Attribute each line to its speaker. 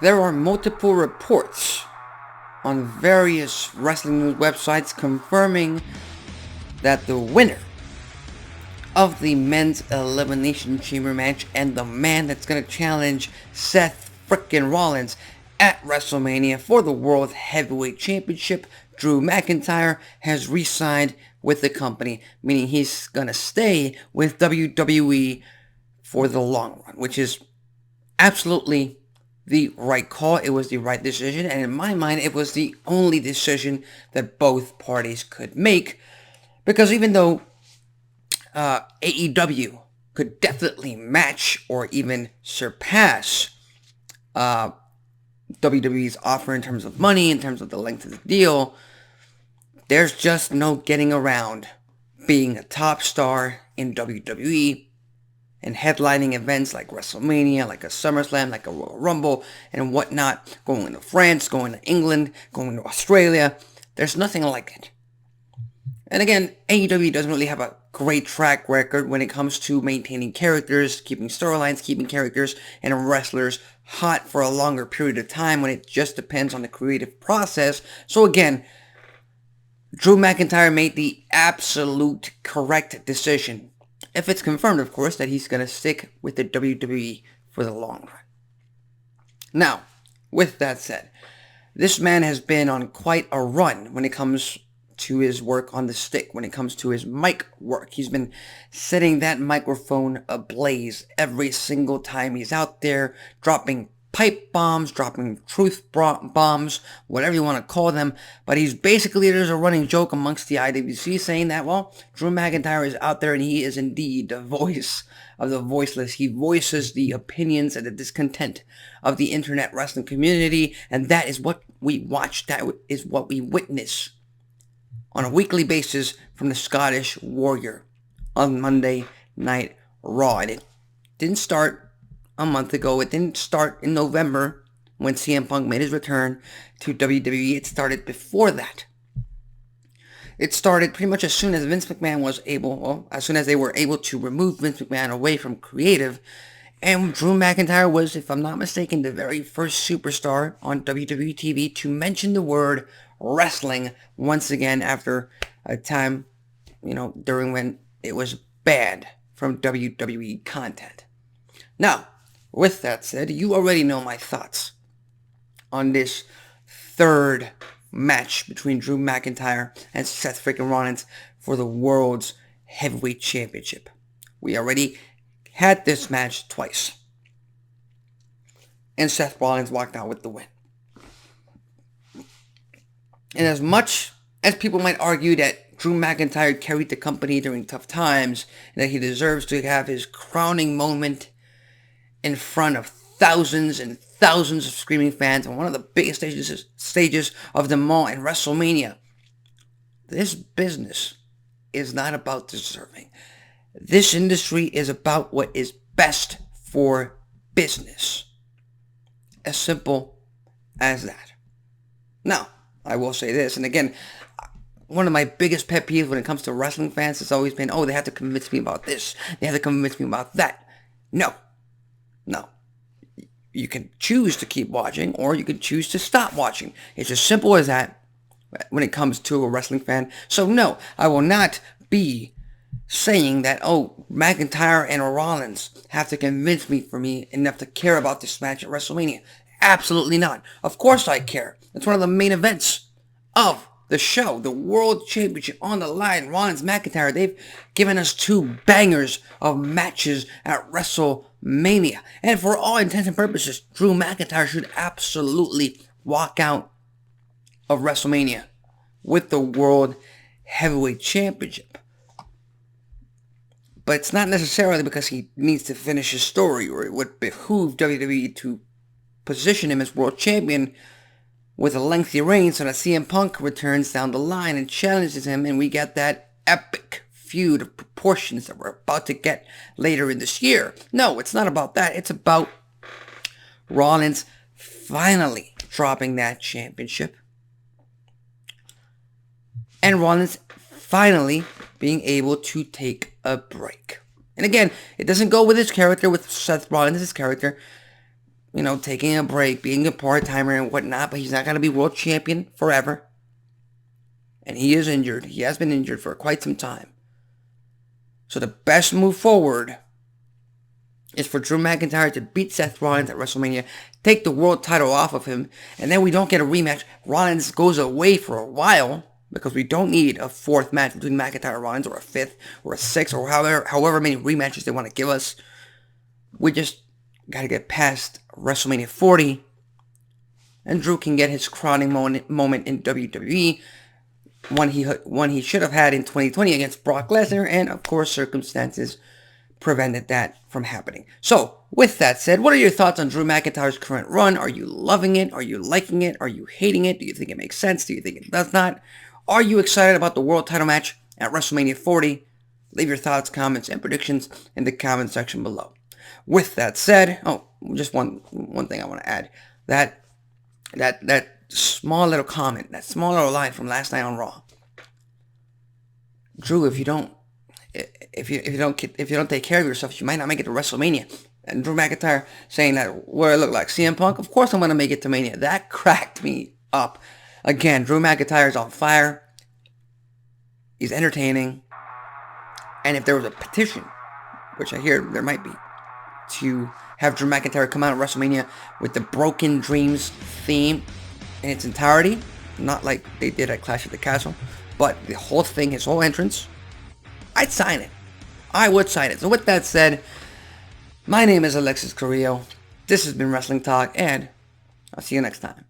Speaker 1: There are multiple reports on various wrestling news websites confirming that the winner of the men's elimination chamber match and the man that's going to challenge Seth frickin' Rollins at WrestleMania for the World Heavyweight Championship, Drew McIntyre, has re-signed with the company, meaning he's going to stay with WWE for the long run, which is absolutely the right call. It was the right decision, and in my mind, it was the only decision that both parties could make, because even though AEW could definitely match or even surpass WWE's offer in terms of money, in terms of the length of the deal, there's just no getting around being a top star in WWE and headlining events like WrestleMania, like a SummerSlam, like a Royal Rumble, and whatnot, going to France, going to England, going to Australia. There's nothing like it. And again, AEW doesn't really have a great track record when it comes to maintaining characters, keeping storylines, keeping characters and wrestlers hot for a longer period of time when it just depends on the creative process. So again, Drew McIntyre made the absolute correct decision. If it's confirmed, of course, that he's going to stick with the WWE for the long run. Now, with that said, this man has been on quite a run when it comes to his work on the stick, when it comes to his mic work. He's been setting that microphone ablaze every single time he's out there, dropping pipe bombs, dropping truth bombs, whatever you want to call them. But he's basically, there's a running joke amongst the IWC saying that, well, Drew McIntyre is out there and he is indeed the voice of the voiceless. He voices the opinions and the discontent of the internet wrestling community, and that is what we watch, that is what we witness on a weekly basis from the Scottish Warrior on Monday Night Raw. And it didn't start a month ago. It didn't start in November when CM Punk made his return to WWE. It started before that. It started pretty much as soon as Vince McMahon was able, well, as soon as they were able to remove Vince McMahon away from creative. And Drew McIntyre was, if I'm not mistaken, the very first superstar on WWE TV to mention the word wrestling once again after a time, during when it was banned from WWE content. Now, with that said, you already know my thoughts on this third match between Drew McIntyre and Seth freaking Rollins for the World's Heavyweight Championship. We already had this match twice, and Seth Rollins walked out with the win. And as much as people might argue that Drew McIntyre carried the company during tough times and that he deserves to have his crowning moment in front of thousands and thousands of screaming fans on one of the biggest stages of them all in WrestleMania, this business is not about deserving. This industry is about what is best for business. As simple as that. Now, I will say this, and again, one of my biggest pet peeves when it comes to wrestling fans has always been, they have to convince me about this, they have to convince me about that. No. You can choose to keep watching, or you can choose to stop watching. It's as simple as that when it comes to a wrestling fan. So no, I will not be saying that, McIntyre and Rollins have to convince me enough to care about this match at WrestleMania. Absolutely not. Of course I care. It's one of the main events of the show. The World Championship on the line. Rollins, McIntyre, they've given us two bangers of matches at WrestleMania. And for all intents and purposes, Drew McIntyre should absolutely walk out of WrestleMania with the World Heavyweight Championship. But it's not necessarily because he needs to finish his story, or it would behoove WWE to position him as world champion with a lengthy reign so that CM Punk returns down the line and challenges him, and we get that epic feud of proportions that we're about to get later in this year. No, it's not about that. It's about Rollins finally dropping that championship, and Rollins finally being able to take a break. And again, it doesn't go with his character, with Seth Rollins' character. taking a break, being a part-timer and whatnot, but he's not going to be world champion forever. And he is injured. He has been injured for quite some time. So the best move forward is for Drew McIntyre to beat Seth Rollins at WrestleMania, take the world title off of him, and then we don't get a rematch. Rollins goes away for a while, because we don't need a fourth match between McIntyre and Rollins, or a fifth, or a sixth, or however many rematches they want to give us. We just got to get past WrestleMania 40, and Drew can get his crowning moment in WWE, one he should have had in 2020 against Brock Lesnar, and of course circumstances prevented that from happening. So, with that said, what are your thoughts on Drew McIntyre's current run? Are you loving it? Are you liking it? Are you hating it? Do you think it makes sense? Do you think it does not? Are you excited about the world title match at WrestleMania 40? Leave your thoughts, comments, and predictions in the comment section below. With that said, just one thing I want to add. That small little comment, that small little line from last night on Raw. Drew, if you don't take care of yourself, you might not make it to WrestleMania. And Drew McIntyre saying that, what I look like, CM Punk? Of course I'm going to make it to Mania. That cracked me up. Again, Drew McIntyre is on fire. He's entertaining. And if there was a petition, which I hear there might be, to have Drew McIntyre come out at WrestleMania with the Broken Dreams theme in its entirety, not like they did at Clash at the Castle, but the whole thing, his whole entrance, I'd sign it. I would sign it. So with that said, my name is Alexis Carrillo. This has been Wrestling Talk, and I'll see you next time.